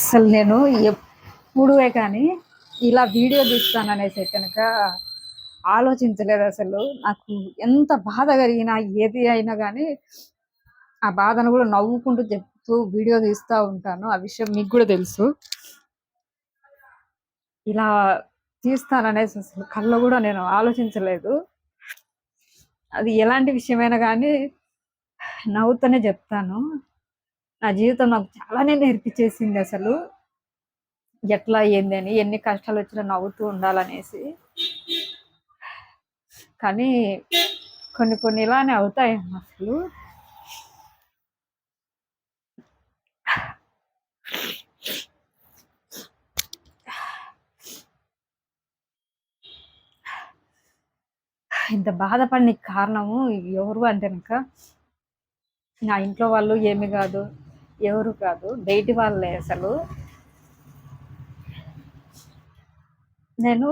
అసలు నేను ఎప్పుడే కానీ ఇలా వీడియో తీస్తాననేసి కనుక ఆలోచించలేదు. అసలు నాకు ఎంత బాధ కలిగినా ఏది అయినా కానీ ఆ బాధను కూడా నవ్వుకుంటూ చెప్తూ వీడియో తీస్తూ ఉంటాను. ఆ విషయం మీకు కూడా తెలుసు. ఇలా తీస్తాననేసి అసలు కళ్ళ కూడా నేను ఆలోచించలేదు. అది ఎలాంటి విషయమైనా కానీ నవ్వుతూనే చెప్తాను. నా జీవితం నాకు చాలానే నేర్పించేసింది అసలు. ఎట్లా ఏంది అని, ఎన్ని కష్టాలు వచ్చినా నవ్వుతూ ఉండాలనేసి. కానీ కొన్ని కొన్ని ఇలానే అవుతాయి అసలు. ఇంత బాధపడడానికి కారణము ఎవరు అంటే కనుక నా ఇంట్లో వాళ్ళు ఏమి కాదు, ఎవరు కాదు, బయటి వాళ్ళే అసలు. నేను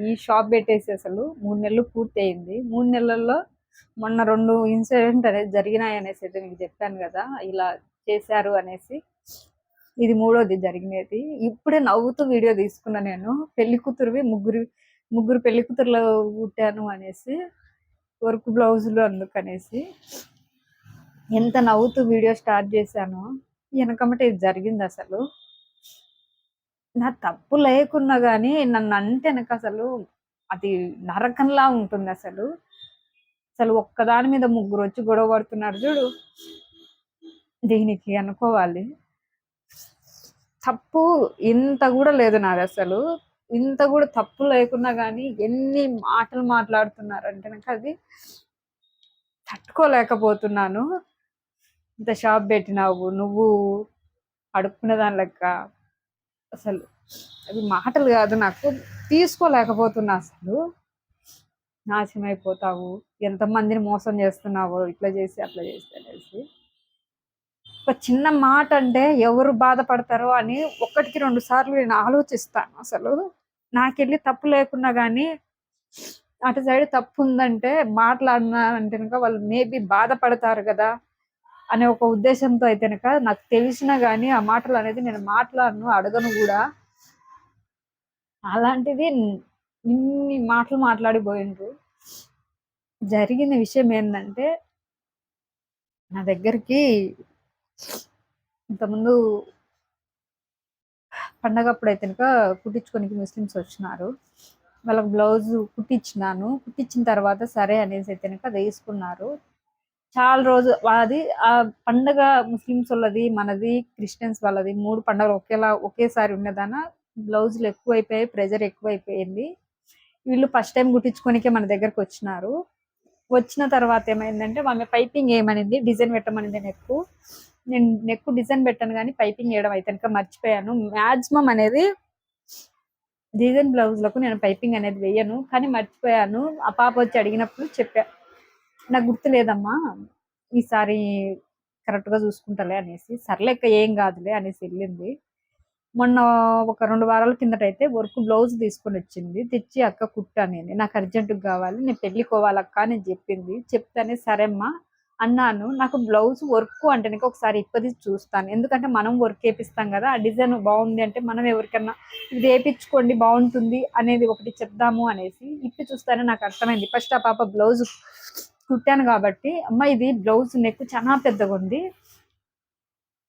ఈ షాప్ పెట్టేసి అసలు 3 నెలలు పూర్తి అయింది. 3 నెలల్లో మొన్న 2 ఇన్సిడెంట్ అనేది జరిగినాయి అనేసి అయితే మీకు చెప్పాను కదా, ఇలా చేశారు అనేసి. ఇది 3వది జరిగినది. ఇప్పుడే నవ్వుతూ వీడియో తీసుకున్నా నేను. పెళ్లి కూతురువి ముగ్గురు పెళ్లి కూతుర్లు కుట్టాను అనేసి, వర్క్ బ్లౌజులు అందుకనేసి ఎంత నవ్వుతూ వీడియో స్టార్ట్ చేశానో వెనకమ్మటే ఇది జరిగింది అసలు. నా తప్పు లేకున్నా కానీ నన్ను అంటే నాకు అసలు అది నరకంలా ఉంటుంది అసలు. అసలు ఒక్కదాని మీద ముగ్గురు వచ్చి గొడవ పడుతున్నారు చూడు, దీనికి అనుకోవాలి. తప్పు ఇంత కూడా లేదు నాది అసలు. ఇంత కూడా తప్పు లేకున్నా కానీ ఎన్ని మాటలు మాట్లాడుతున్నారంటే నాకు అది తట్టుకోలేకపోతున్నాను. ఇంత షాప్ పెట్టినావు నువ్వు, అడుక్కునే దాని లెక్క. అసలు అవి మాటలు కాదు, నాకు తీసుకోలేకపోతున్నా అసలు. నాశనం అయిపోతావు, ఎంతమందిని మోసం చేస్తున్నావు, ఇట్లా చేసి అట్లా చేసి అనేసి. ఒక చిన్న మాట అంటే ఎవరు బాధపడతారో అని 1-2 సార్లు నేను ఆలోచిస్తాను అసలు. నాకెళ్ళి తప్పు లేకున్నా కానీ అటు సైడ్ తప్పు ఉందంటే మాట్లాడినా అంటే కనుక వాళ్ళు మేబీ బాధపడతారు కదా అనే ఒక ఉద్దేశంతో అయితే కనుక నాకు తెలిసినా కానీ ఆ మాటలు అనేది నేను మాట్లాడను, అడగను కూడా. అలాంటిది ఇన్ని మాటలు మాట్లాడిపోయిండ్రు. జరిగిన విషయం ఏంటంటే, నా దగ్గరికి ఇంతకుముందు పండగప్పుడు అయితే కనుక కుట్టించుకోనికి ముస్లిమ్స్ వచ్చినారు. వాళ్ళకి బ్లౌజ్ కుట్టించినాను. కుట్టించిన తర్వాత సరే అనేసి అయితే కనుక అది వేసుకున్నారు. చాలా రోజు అది ఆ పండగ ముస్లిమ్స్ వాళ్ళది, మనది, క్రిస్టియన్స్ వాళ్ళది 3 పండుగలు ఒకేసారి ఉన్నదాన బ్లౌజులు ఎక్కువైపోయాయి, ప్రెజర్ ఎక్కువైపోయింది. వీళ్ళు ఫస్ట్ టైం కుట్టించుకోనికే మన దగ్గరకు వచ్చినారు. వచ్చిన తర్వాత ఏమైందంటే ఆమె పైపింగ్ ఏమనింది, డిజైన్ పెట్టమనింది. నేను నెక్ డిజైన్ పెట్టాను కానీ పైపింగ్ వేయడం అయితే కనుక మర్చిపోయాను. మ్యాక్సిమం అనేది డిజైన్ బ్లౌజ్లకు నేను పైపింగ్ అనేది వేయను, కానీ మర్చిపోయాను. ఆ పాప వచ్చి అడిగినప్పుడు చెప్పా, నాకు గుర్తులేదమ్మా, ఈసారి కరెక్ట్గా చూసుకుంటాలే అనేసి. సర్లేక్క ఏం కాదులే అనేసి వెళ్ళింది. మొన్న ఒక 2 వారాల కిందటైతే వర్క్ బ్లౌజ్ తీసుకొని వచ్చింది. తెచ్చి అక్క కుట్టా, నాకు అర్జెంటుగా కావాలి, నేను పెళ్ళికోవాలక్క అని చెప్పింది. చెప్తానే సరే అమ్మా అన్నాను. నాకు బ్లౌజ్ వర్క్ అంటే ఒకసారి ఇప్పది చూస్తాను, ఎందుకంటే మనం వర్క్ వేపిస్తాం కదా, ఆ డిజైన్ బాగుంది అంటే మనం ఎవరికన్నా ఇది వేయించుకోండి బాగుంటుంది అనేది ఒకటి చెప్దాము అనేసి ఇప్పి చూస్తానే నాకు అర్థమైంది. ఫస్ట్ ఆ పాప బ్లౌజ్ కుట్టాను కాబట్టి, అమ్మ ఇది బ్లౌజ్ నెక్ చాలా పెద్దగా ఉంది,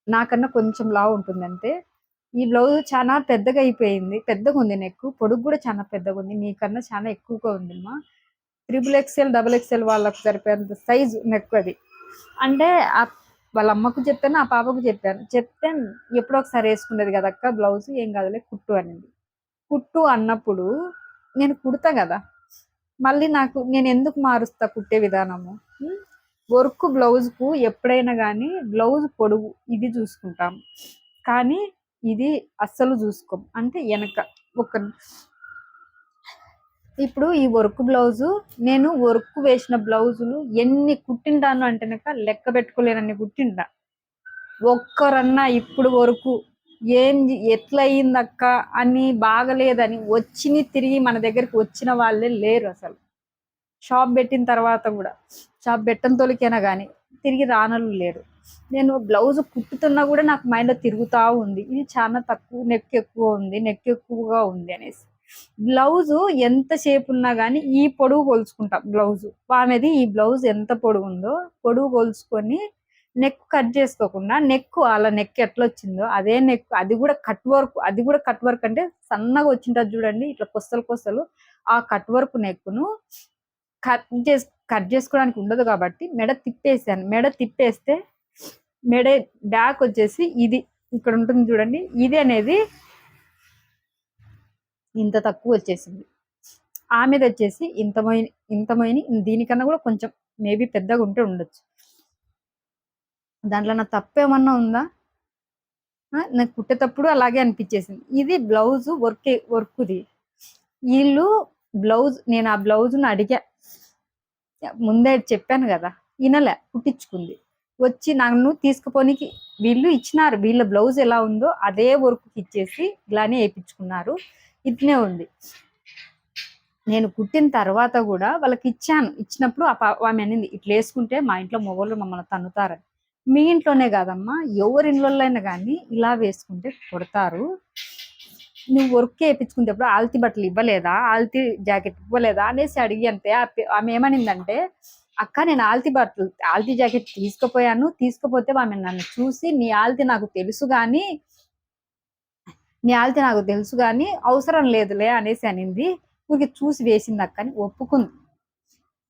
నాకన్నా కొంచెం లావు ఉంటుంది అంతే, ఈ బ్లౌజ్ చాలా పెద్దగా అయిపోయింది, పెద్దగా ఉంది నెక్, పొడుగు కూడా చాలా పెద్దగా ఉంది, నీకన్నా చాలా ఎక్కువగా ఉంది అమ్మా, XXL XXL వాళ్ళకు సరిపోయేంత సైజు నెక్ అది అంటే. వాళ్ళ అమ్మకు చెప్పాను, ఆ పాపకు చెప్పాను. చెప్తే ఎప్పుడో ఒకసారి వేసుకునేది కదా అక్క బ్లౌజ్, ఏం కాదులే కుట్టు అనింది. కుట్టు అన్నప్పుడు నేను కుడతా కదా, మళ్ళీ నేను ఎందుకు మారుస్తా కుట్టే విధానము. వర్క్ బ్లౌజ్కు ఎప్పుడైనా కానీ బ్లౌజ్ పొడుగు ఇది చూసుకుంటాం, కానీ ఇది అస్సలు చూసుకోం. అంటే వెనక ఇప్పుడు ఈ వర్క్ బ్లౌజు, నేను వర్క్ వేసిన బ్లౌజులు ఎన్ని కుట్టింటాను అంటే లెక్క పెట్టుకోలేనన్ని కుట్టింటా. ఒక్కరన్నా ఇప్పుడు వరకు ఎట్లా అయిందక్క అని, బాగలేదని తిరిగి మన దగ్గరికి వచ్చిన వాళ్ళే లేరు అసలు. షాప్ పెట్టిన తర్వాత కూడా, షాప్ పెట్టని తోలికైనా కానీ తిరిగి రానోళ్ళు లేరు. నేను బ్లౌజ్ కుట్టుతున్నా కూడా నాకు మైండ్‌లో తిరుగుతా ఉంది. ఇది చాలా తక్కువ, నెక్ ఎక్కువ ఉంది, నెక్ ఎక్కువగా ఉంది అనేసి. బ్లౌజు ఎంత షేప్ ఉన్నా గానీ ఈ పొడవు కొలుచుకుంటా బ్లౌజు. ఆమెది ఈ బ్లౌజ్ ఎంత పొడవుందో పొడవు కొలుచుకొని నెక్ కట్ చేసుకోకుండా, ఆళ్ళ నెక్ ఎట్లొచ్చిందో అదే నెక్, అది కూడా కట్ వర్క్, అది కూడా కట్ వర్క్ అంటే సన్నగా వచ్చింటది చూడండి ఇట్లా కొసలు కొసలు. ఆ కట్ వర్క్ నెక్‌ను కట్ చేసుకోవడానికి ఉండదు కాబట్టి మెడ తిప్పేసాను. మెడ తిప్పేస్తే మెడ బ్యాక్ వచ్చేసి ఇది ఇక్కడ ఉంటుంది చూడండి, ఇది అనేది ఇంత తక్కువ వచ్చేసింది. ఆమెది వచ్చేసి ఇంత మొయిని దీనికన్నా కూడా కొంచెం మేబీ పెద్దగా ఉంటే ఉండొచ్చు. దాంట్లో నా తప్పేమన్నా ఉందా? నాకు కుట్టేటప్పుడు అలాగే అనిపించేసింది. ఇది బ్లౌజ్ వర్క్ది. వీళ్ళు బ్లౌజ్, నేను ఆ బ్లౌజ్ను అడిగా, ముందే చెప్పాను కదా, ఇనలే, కుట్టించుకుంది. వచ్చి నన్ను తీసుకుపోనికి వీళ్ళు ఇచ్చినారు. వీళ్ళ బ్లౌజ్ ఎలా ఉందో అదే వర్క్ ఇచ్చేసి ఇలానే వేయించుకున్నారు. ఇట్నే ఉంది. నేను కుట్టిన తర్వాత కూడా వాళ్ళకి ఇచ్చాను. ఇచ్చినప్పుడు ఆమె అనింది, ఇట్లా వేసుకుంటే మా ఇంట్లో మొగోళ్ళు మమ్మల్ని తన్నుతారని. మీ ఇంట్లోనే కాదమ్మా, ఎవరి ఇంట్లోనైనా కానీ ఇలా వేసుకుంటే కొడతారు. నువ్వు వర్క్ వేయించుకునేటప్పుడు ఆల్తీ బట్టలు ఇవ్వలేదా, ఆల్తీ జాకెట్ ఇవ్వలేదా అనేసి అడిగి అంతే. ఆమె ఏమనిందంటే, అక్క నేను ఆల్తీ జాకెట్ తీసుకుపోయాను, తీసుకుపోతే ఆమె నన్ను చూసి నీ ఆల్తీ నాకు తెలుసు కానీ అవసరం లేదులే అనేసి అనింది. ఊరికి చూసి వేసింది అక్క అని ఒప్పుకుంది.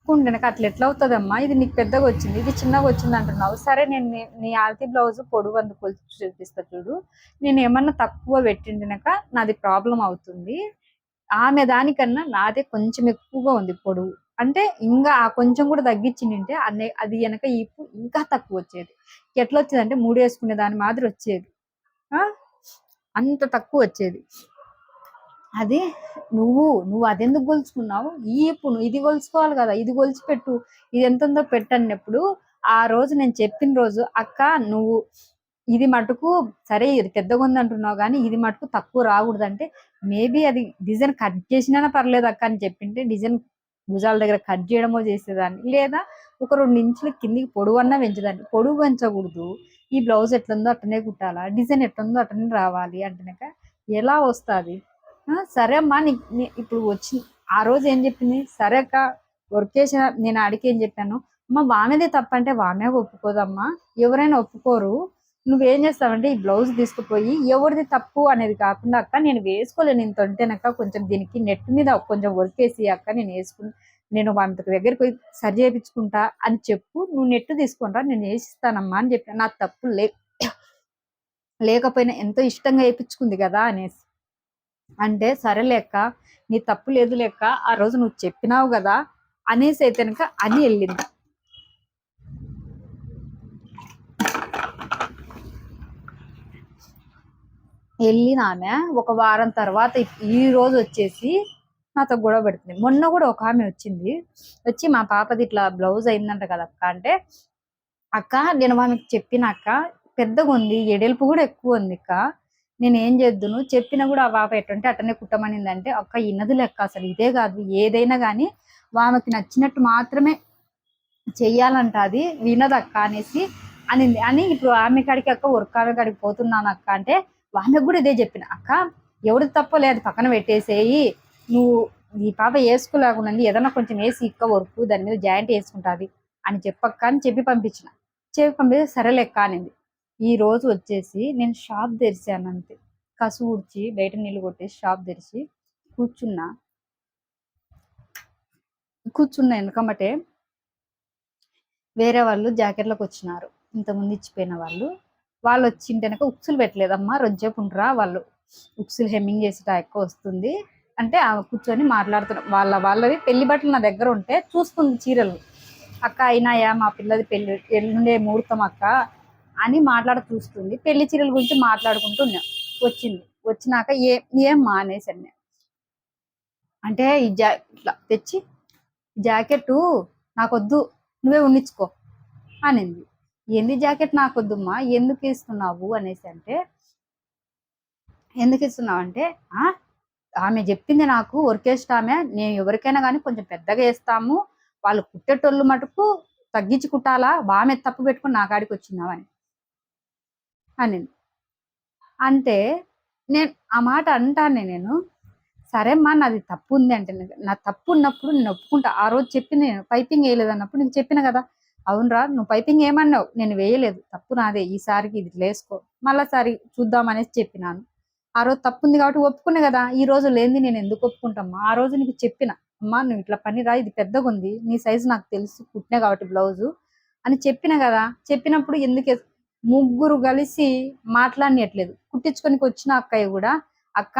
ఒప్పుకుంటే అట్లా ఎట్లా అవుతుందమ్మా, ఇది నీకు పెద్దగా వచ్చింది, ఇది చిన్నగా వచ్చింది అంటున్నావు. సరే నేను నీ ఆల్తీ బ్లౌజ్ పొడుగు అందు కొలిచి చూపిస్తా చూడు, నేను ఏమన్నా తక్కువ పెట్టిండినాక నాది ప్రాబ్లం అవుతుంది. ఆమె దానికన్నా నాదే కొంచెం ఎక్కువగా ఉంది పొడుగు. అంటే ఇంకా కొంచెం కూడా తగ్గించిందంటే అది వెనక ఈపు ఇంకా తక్కువ వచ్చేది. ఎట్లా వచ్చేదంటే 3 వేసుకునే దాని మాదిరి వచ్చేది. అంత తక్కువ వచ్చేది. అది నువ్వు అదెందుకు గొలుచుకున్నావు, ఈపు నువ్వు ఇది గొలుచుకోవాలి కదా, ఇది గొలిచిపెట్టు, ఇది ఎంత ఉందో పెట్టన్నప్పుడు ఆ రోజు నేను చెప్పిన రోజు, అక్క నువ్వు ఇది మటుకు సరే ఇది పెద్దగా ఉంది అంటున్నావు కానీ ఇది మటుకు తక్కువ రాకూడదు అంటే, మేబీ అది డిజైన్ కట్ చేసినా పర్లేదు అక్క అని చెప్పింటే డిజైన్ భుజాల దగ్గర కట్ చేయడమో చేసేదాన్ని, లేదా ఒక 2 ఇంచుల కిందికి పొడవన్నా పెంచేదాన్ని. పొడవు పెంచకూడదు, ఈ బ్లౌజ్ ఎట్లుందో అట్టనే కుట్టాలా, డిజైన్ ఎట్లుందో అట్టనే రావాలి అంటేనక ఎలా వస్తుంది? సరే అమ్మా, ఇప్పుడు వచ్చి ఆ రోజు ఏం చెప్పింది, సరే అక్క వర్క్ చేసిన, నేను అడిగి ఏం చెప్పాను, అమ్మ వామెదే తప్పంటే వామే ఒప్పుకోదమ్మా, ఎవరైనా ఒప్పుకోరు. నువ్వేం చేస్తావంటే ఈ బ్లౌజ్ తీసుకుపోయి ఎవరిది తప్పు అనేది కాకుండా, అక్క నేను వేసుకోలేను ఇంత ఉంటేనక్క, కొంచెం దీనికి నెట్ మీద కొంచెం వర్క్ వేసి అక్క నేను వాళ్ళ దగ్గరికి పోయి సరి చేయించుకుంటా అని చెప్పు, నువ్వు నెట్ తీసుకుంటా నేను వేసిస్తానమ్మా అని చెప్పాను. నా తప్పు లేకపోయినా ఎంతో ఇష్టంగా వేయించుకుంది కదా అనేసి అంటే, సరే లేక నీ తప్పు లేదు లేక ఆ రోజు నువ్వు చెప్పినావు కదా అనేసి అయితే కనుక అని వెళ్ళింది. వెళ్ళిన ఆమె ఒక వారం తర్వాత ఈ రోజు వచ్చేసి నాతో గొడవ పెడుతుంది. మొన్న కూడా ఒక ఆమె వచ్చి మా పాపది ఇట్లా బ్లౌజ్ అయిందంట కదా అక్క అంటే, అక్క నేను ఆమెకి చెప్పినాక పెద్దగా ఉంది, ఎడల్పు కూడా ఎక్కువ ఉంది అక్క, నేను ఏం చేద్దును, చెప్పినా కూడా ఆ పాప ఎట్టంటే అట్టనే కుట్టమనిందంటే, అక్క ఇన్నది లెక్క, అసలు ఇదే కాదు ఏదైనా కానీ ఆమెకి నచ్చినట్టు మాత్రమే చెయ్యాలంట, అది వినదక్క అనేసి అనింది. అని ఇప్పుడు ఆమె కాడికి అక్క వర్క్ ఆమె కాడికి పోతున్నాను అక్క అంటే, ఆమెకు కూడా ఇదే చెప్పిన, అక్క ఎవరికి తప్పలే అది పక్కన పెట్టేసేయి, నువ్వు ఈ పాప వేసుకోలేకుండా ఏదన్నా కొంచెం వేసి ఇక్క వర్క్ దాని మీద జాయింట్ వేసుకుంటుంది అని చెప్పక్క అని చెప్పి పంపిస్తే సరే లెక్క అనింది. ఈ రోజు వచ్చేసి నేను షాప్ తెరిచాను అంతే, కసు ఊడ్చి బయట నీళ్ళు కొట్టేసి షాప్ తెరిచి కూర్చున్నా వెనకమ్మటే వేరే వాళ్ళు జాకెట్లకు వచ్చినారు, ఇంతకుముందు ఇచ్చిపోయిన వాళ్ళు వచ్చింటేనక ఉక్సులు పెట్టలేదమ్మా, రొజ్జేపుంటారా వాళ్ళు ఉక్సులు హెమ్మింగ్ చేసేట ఎక్కువ వస్తుంది అంటే కూర్చొని మాట్లాడుతున్నాం. వాళ్ళవి పెళ్లి బట్టలు నా దగ్గర ఉంటే చూస్తుంది చీరలు, అక్క అయినాయా మా పిల్లది పెళ్లి ఎల్లుండే ముహూర్తం అక్క అని చూస్తుంది. పెళ్లి చీరల గురించి మాట్లాడుకుంటూ ఉన్నాం. వచ్చినాక ఏం మానేసాను అంటే, ఇట్లా తెచ్చి జాకెట్ నాకొద్దు నువ్వే ఉన్నించుకో అనింది. ఏంది జాకెట్ నాకొద్దుమ్మా, ఎందుకు ఇస్తున్నావు అనేసి అంటే, ఎందుకు ఇస్తున్నావు అంటే, ఆమె చెప్పింది నాకు ఆమె, నేను ఎవరికైనా కానీ కొంచెం పెద్దగా వేస్తాము, వాళ్ళు కుట్టేటోళ్ళు మటుకు తగ్గించి కుట్టాలా, బాగా మీద తప్పు పెట్టుకుని నా కాడికి వచ్చినావని అని అంటే నేను ఆ మాట అంటానే నేను. సరే అమ్మా నాది తప్పు ఉంది అంటే నా తప్పు ఉన్నప్పుడు నేను ఒప్పుకుంటా. ఆ రోజు చెప్పి నేను పైపింగ్ వేయలేదు అన్నప్పుడు నీకు చెప్పిన కదా, అవునరా నువ్వు పైపింగ్ ఏమన్నావు, నేను వేయలేదు, తప్పు నాదే, ఈసారికి ఇది వేసుకో, మళ్ళా సారి చూద్దాం అనేసి చెప్పినాను. ఆ రోజు తప్పు ఉంది కాబట్టి ఒప్పుకున్నా కదా, ఈ రోజు లేనిది నేను ఎందుకు ఒప్పుకుంటామ్మా. ఆ రోజు నీకు చెప్పిన, అమ్మా నువ్వు ఇట్లా పనిరా, ఇది పెద్దగా ఉంది, నీ సైజు నాకు తెలుసు, కుట్టినా కాబట్టి బ్లౌజు అని చెప్పిన కదా. చెప్పినప్పుడు ఎందుకు ముగ్గురు కలిసి మాట్లాడనట్లేదు. కుట్టించుకొనికి వచ్చిన అక్కయ్య కూడా, అక్క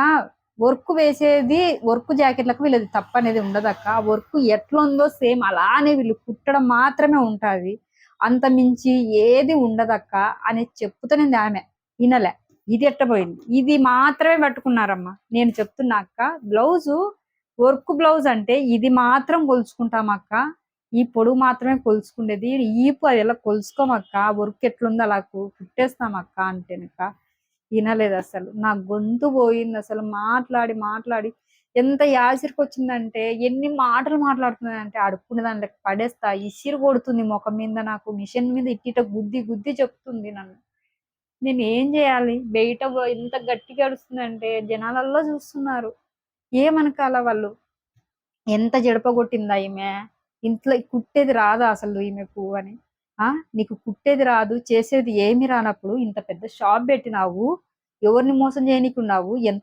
వర్క్ వేసేది, వర్క్ జాకెట్లకు వీళ్ళది తప్పు అనేది ఉండదు అక్క, వర్క్ ఎట్లుందో సేమ్ అలానే వీళ్ళు కుట్టడం మాత్రమే ఉంటుంది, అంత మించి ఏది ఉండదక్క అని చెప్తున్నది ఆమె. వినలే, ఇది ఎట్టబోయింది, ఇది మాత్రమే పట్టుకున్నారమ్మా. నేను చెప్తున్నా అక్క, బ్లౌజు వర్క్ బ్లౌజ్ అంటే ఇది మాత్రం కొలుచుకుంటామక్క, ఈ పొడుగు మాత్రమే కొలుచుకునేది, ఈపు అది ఎలా కొలుసుకోమక్క, వర్క్ ఎట్లుందో అలా కుట్టేస్తామక్క అంటేనక్క వినలేదు. అసలు నా గొంతు పోయింది అసలు, మాట్లాడి మాట్లాడి ఎంత యాసిరికి వచ్చిందంటే, ఎన్ని మాటలు మాట్లాడుతుందంటే అడుక్కునే దాని లెక్క పడేస్తా, ఇసిరు కొడుతుంది ముఖం మీద, నాకు మిషన్ మీద ఇట్టిట గుద్ది గుద్ది చెప్తుంది నన్ను. నేను ఏం చేయాలి, బయట ఇంత గట్టిగా అడుస్తుందంటే జనాలల్లో చూస్తున్నారు, ఏమనకాల వాళ్ళు, ఎంత జడపగొట్టిందా ఈమె, ఇంట్లో కుట్టేది రాదా అసలు ఈమెకు అని. నీకు కుట్టేది రాదు, చేసేది ఏమి రానప్పుడు ఇంత పెద్ద షాప్ పెట్టినావు, ఎవరిని మోసం చేయనీకున్నావు, ఎంత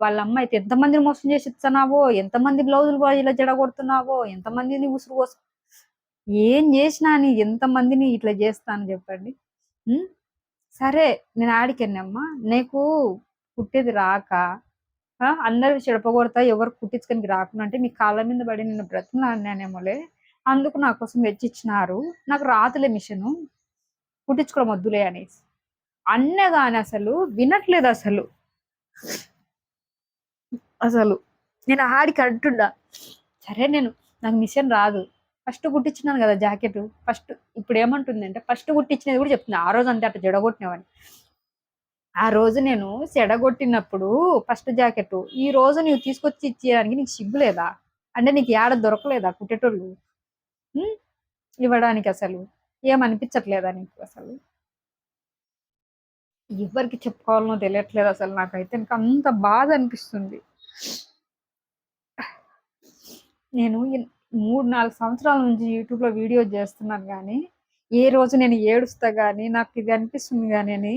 వాళ్ళ అమ్మ అయితే ఎంతమందిని మోసం చేసి ఇస్తున్నావో, ఎంతమంది బ్లౌజులు ఇలా జడగొడుతున్నావో, ఎంతమందిని ఉసురు కోసం ఏం చేసినా అని ఎంతమందిని ఇట్లా చేస్తాను చెప్పండి. సరే నేను ఆడికెళ్ళమ్మా, నీకు కుట్టేది రాక అందరు చెడపగొడతా, ఎవరు కుట్టించుకొని రాకుండా అంటే మీ కాళ్ళ మీద పడి నేను బ్రతిమలాడినానేమోలే, అందుకు నా కోసం వెచ్చిచ్చినారు, నాకు రాతులే మిషను, కుట్టించుకోవడం వద్దులే అనేసి అన్నే కానీ అసలు వినట్లేదు అసలు. అసలు నేను ఆడికి అంటుండా, సరే నాకు మిషన్ రాదు, ఫస్ట్ కుట్టించినాను కదా జాకెట్, ఫస్ట్ ఇప్పుడు ఏమంటుంది అంటే ఫస్ట్ కుట్టించినది కూడా చెప్తుంది, ఆ రోజు అంతే అట్లా జడగొట్టినావని. ఆ రోజు నేను చెడగొట్టినప్పుడు ఫస్ట్ జాకెట్, ఈ రోజు నువ్వు తీసుకొచ్చి ఇచ్చేయడానికి నీకు సిగ్గులేదా, అంటే నీకు ఏడ దొరకలేదా కుట్టేటోళ్ళు ఇవ్వడానికి, అసలు ఏమనిపించట్లేదా నీకు అసలు. ఎవరికి చెప్పుకోవాలనో తెలియట్లేదు అసలు, నాకైతే ఇంకా అంత బాధ అనిపిస్తుంది. నేను 3-4 సంవత్సరాల నుంచి యూట్యూబ్లో వీడియో చేస్తున్నాను కానీ ఏ రోజు నేను ఏడుస్తా కానీ నాకు ఇది అనిపిస్తుంది కానీ అని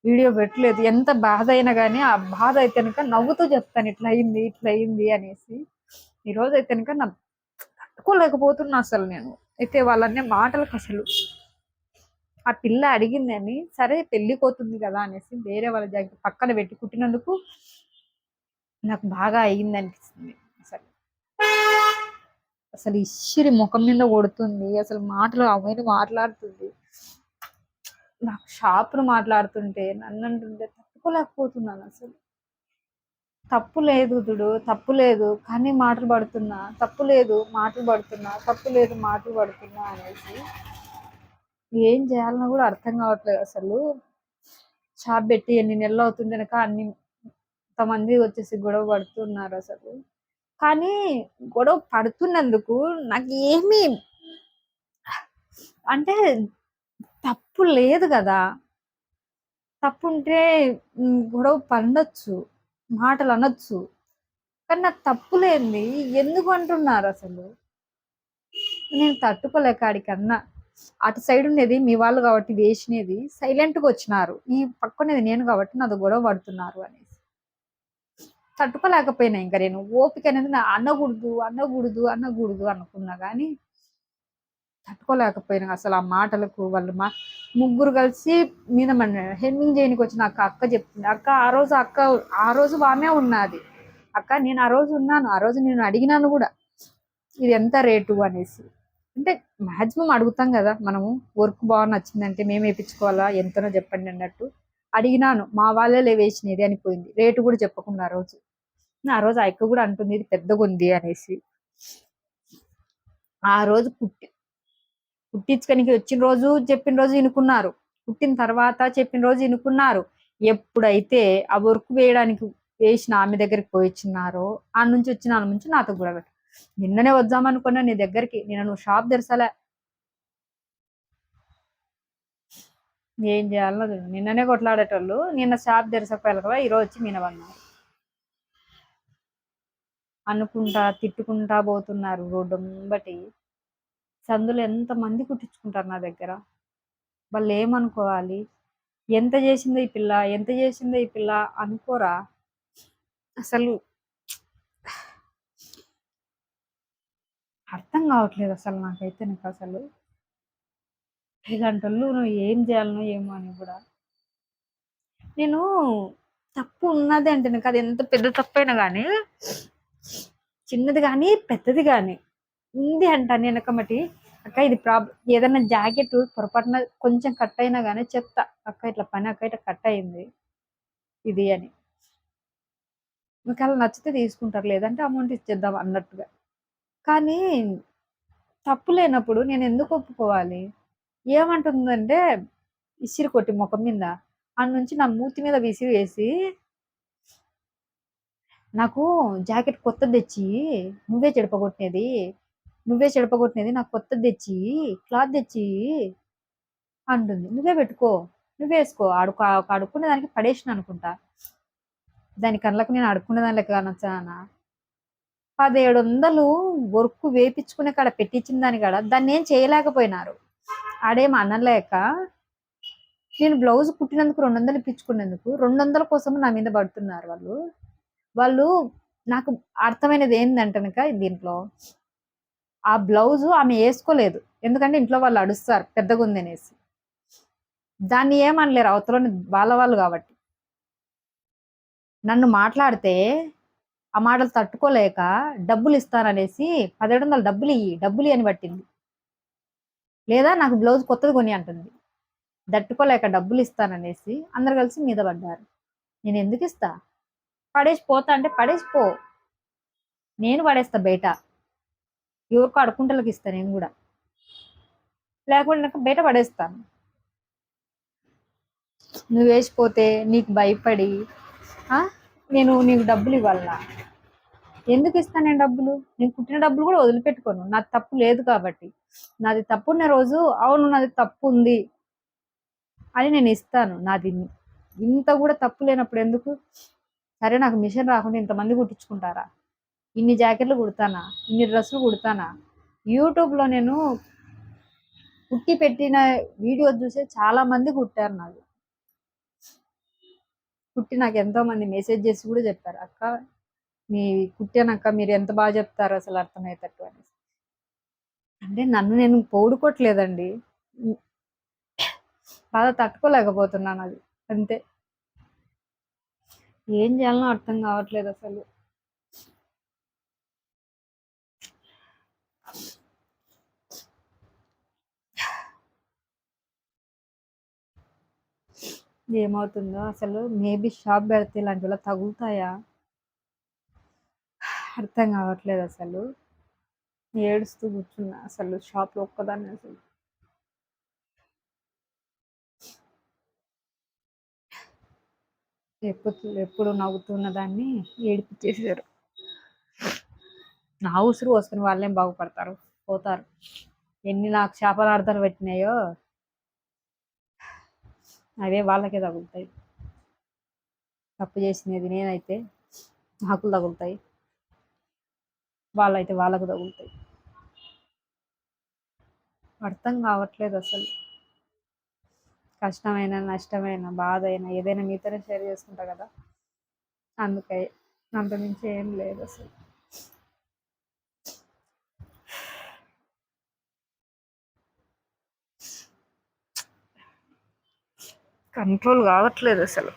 వీడియో పెట్టలేదు. ఎంత బాధ అయినా కానీ ఆ బాధ అయితే కనుక నవ్వుతూ చెప్తాను, ఇట్లా అయింది అనేసి. ఈరోజు అయితే కనుక నా తట్టుకోలేకపోతున్నా అసలు. నేను అయితే వాళ్ళనే మాటలకు అసలు, ఆ పిల్ల అడిగిందని సరే పెళ్ళిపోతుంది కదా అనేసి వేరే వాళ్ళ జాకెట్ పక్కన పెట్టి కుట్టినందుకు నాకు బాగా అయ్యింది అనిపిస్తుంది. అసలు అసలు ఇచ్చిరి ముఖం మీద కొడుతుంది, అసలు మాటలు అవన్నీ మాట్లాడుతుంది, నాకు షాపును మాట్లాడుతుంటే నన్ను అంటుంటే తట్టుకోలేకపోతున్నాను అసలు. తప్పు లేదు దుడు, తప్పు లేదు కానీ మాటలు పడుతున్నా, తప్పు లేదు మాటలు పడుతున్నా, తప్పు లేదు మాటలు పడుతున్నా అనేసి ఏం చేయాలన్నా కూడా అర్థం కావట్లేదు అసలు. షాప్ పెట్టి ఎన్ని నెలలు అవుతుంది కనుక అన్ని కొంతమంది వచ్చేసి గొడవ పడుతున్నారు అసలు. కానీ గొడవ పడుతున్నందుకు నాకు ఏమీ అంటే తప్పు లేదు కదా, తప్పు ఉంటే గొడవ పండొచ్చు, మాటలు అనొచ్చు, కానీ నాకు తప్పు లేనిది ఎందుకు అంటున్నారు అసలు. నేను తట్టుకోలేక ఆడికన్నా అటు సైడ్ ఉండేది మీ వాళ్ళు కాబట్టి వేసినది సైలెంట్గా వచ్చినారు, ఈ పక్కనేది నేను కాబట్టి నాది గొడవ పడుతున్నారు అనేసి తట్టుకోలేకపోయినా. ఇంకా నేను ఓపిక అనేది అనకూడదు అనుకున్నా కానీ తట్టుకోలేకపోయినా అసలు. ఆ మాటలకు వాళ్ళు ముగ్గురు కలిసి మీద హెమ్మింగ్ చేయనికి వచ్చిన అక్క చెప్తుంది, అక్క ఆ రోజు ఆమె ఉన్నది, అక్క నేను ఆ రోజు ఉన్నాను, ఆ రోజు నేను అడిగినాను కూడా ఇది ఎంత రేటు అనేసి. అంటే మాక్సిమం అడుగుతాం కదా మనము, వర్క్ బాగా నచ్చిందంటే మేము వేయించుకోవాలా, ఎంతనో చెప్పండి అన్నట్టు అడిగినాను, మా వాళ్ళే వేసినది అనిపోయింది, రేటు కూడా చెప్పకుండా ఆ రోజు ఆ అక్క కూడా అంటుంది ఇది పెద్దగా ఉంది అనేసి. ఆ రోజు కుట్టించుకనికి వచ్చిన రోజు చెప్పిన రోజు ఇనుకున్నారు, కుట్టిన తర్వాత చెప్పిన రోజు ఇనుకున్నారు. ఎప్పుడైతే ఆ వర్క్ వేయడానికి వేసిన ఆమె దగ్గరికి పోయిచ్చినారో ఆ నుంచి నాతో కూడా నిన్ననే వద్దామనుకున్నా నీ దగ్గరికి, నేను నువ్వు షాప్ తెరసలే, ఏం చేయాలో తెలీదు. నిన్ననే కొట్లాడేటోళ్ళు నిన్న షాప్ తెరసకపోయారు కదా ఈరోజు వచ్చి మీనవన్నారు. అనుకుంటా తిట్టుకుంటా పోతున్నారు రోడ్డు ముంబటి. సందులో ఎంతమంది కుట్టించుకుంటారు నా దగ్గర. వాళ్ళు ఏమనుకోవాలి? ఎంత చేసిందో ఈ పిల్ల, ఎంత చేసిందో ఈ పిల్ల అనుకోరా? అసలు అర్థం కావట్లేదు అసలు నాకైతే. నీకు అసలు ఇలాంటోళ్ళు నువ్వు ఏం చేయాలనో ఏమో అని కూడా. నేను తప్పు ఉన్నది అంటే నాకు అది ఎంత పెద్ద తప్పైనా కానీ, చిన్నది కానీ పెద్దది కానీ ఉంది అంటాను వెనకమటి. అక్క ఇది ఏదైనా జాకెట్ పొరపాటున కొంచెం కట్ అయినా కానీ చెప్తా, అక్క ఇట్లా పని అక్క ఇట్లా కట్ అయింది ఇది అని. మీకు అలా నచ్చితే తీసుకుంటారు, లేదంటే అమౌంట్ ఇచ్చేద్దాం అన్నట్టుగా. కానీ తప్పు లేనప్పుడు నేను ఎందుకు ఒప్పుకోవాలి? ఏమంటుందంటే ఇసిరి కొట్టి ముఖం మీద అన్న నుంచి నా మూతి మీద విసిరేసి, నాకు జాకెట్ కొత్తది తెచ్చి నువ్వే చెడపగొట్టినది, నువ్వే చెడపగొట్టినది, నాకు కొత్తది తెచ్చి క్లాత్ తెచ్చి అంటుంది. నువ్వే పెట్టుకో, నువ్వే వేసుకో. అడుక్కునే దానికి పడేసిన అనుకుంటా. దాని కళ్ళకు నేను అడుక్కునే దాని లెక్క కానొచ్చానా? 1700 వర్క్ వేపించుకునే కాడ పెట్టించిన దాని కాడ దాన్ని ఏం చేయలేకపోయినారు. ఆడేం అనలేక నేను బ్లౌజ్ కుట్టినందుకు 200 ఇప్పించుకున్నందుకు 200 కోసం నా మీద పడుతున్నారు వాళ్ళు. వాళ్ళు నాకు అర్థమైనది ఏంటంటనక దీంట్లో, ఆ బ్లౌజు ఆమె వేసుకోలేదు, ఎందుకంటే ఇంట్లో వాళ్ళు అడుస్తారు పెద్దగా ఉంది అనేసి. దాన్ని ఏమనలేరు అవతలని వాళ్ళ వాళ్ళు కాబట్టి. నన్ను మాట్లాడితే ఆ మాటలు తట్టుకోలేక డబ్బులు ఇస్తాననేసి 1700 డబ్బులు అని పట్టింది. లేదా నాకు బ్లౌజ్ కొత్తది కొని అంటుంది. తట్టుకోలేక డబ్బులు ఇస్తాననేసి అందరు కలిసి మీద పడ్డారు. నేను ఎందుకు ఇస్తా? పడేసి పోతా అంటే పడేసి పో, నేను పడేస్తా బయట. ఎవరికో అడుకుంటలకి ఇస్తా నేను కూడా, లేకుంటే నాకు బయట పడేస్తాను. నువ్వు వేసిపోతే నీకు భయపడి నేను నీకు డబ్బులు ఇవ్వాలా? ఎందుకు ఇస్తాను నేను డబ్బులు? నేను కుట్టిన డబ్బులు కూడా వదిలిపెట్టుకోను, నాకు తప్పు లేదు కాబట్టి. నాది తప్పున్న రోజు అవును నాది తప్పు ఉంది అని నేను ఇస్తాను. నాది ఇంత కూడా తప్పు లేనప్పుడు ఎందుకు? సరే నాకు మిషన్ రాకుండా ఇంతమంది కుట్టించుకుంటారా? ఇన్ని జాకెట్లు కుడతానా, ఇన్ని డ్రెస్సులు కుడతానా? యూట్యూబ్లో నేను కుట్టి పెట్టిన వీడియో చూసే చాలా మంది కుట్టారు. నాకు కుట్టి నాకు ఎంతో మంది మెసేజ్ చేసి కూడా చెప్పారు, అక్క మీ కుట్టానక్క మీరు ఎంత బాగా చెప్తారు అసలు అర్థమయ్యేటట్టు అనేసి. అంటే నన్ను నేను పోడుకోవట్లేదండి, బాధ తట్టుకోలేకపోతున్నాను, అది అంతే. ఏం చేయాలనో అర్థం కావట్లేదు అసలు. ఏమవుతుందో అసలు. మేబీ షాప్ పెడితే ఇలాంటివి తగులుతాయా అర్థం కావట్లేదు అసలు. ఏడుస్తూ కూర్చున్నా అసలు షాప్లో ఒక్కదాన్ని. అసలు ఎప్పుడు నవ్వుతున్న దాన్ని ఏడుపు చేశారు. నా ఉసురు వస్తున్న వాళ్ళేం బాగుపడతారు, పోతారు. ఎన్ని నాకు శాపనార్థాలు పెట్టినాయో అవే వాళ్ళకే తగులుతాయి. తప్పు చేసినది నేనైతే నాకు తగులుతాయి, వాళ్ళైతే వాళ్ళకు తగులుతాయి. అర్థం కావట్లేదు అసలు. కష్టమైన నష్టమైన బాధ అయినా ఏదైనా మీతోనే షేర్ చేసుకుంటా కదా, అందుకే. అంత మించి ఏం లేదు అసలు. కంట్రోల్ కావట్లేదు అసలు.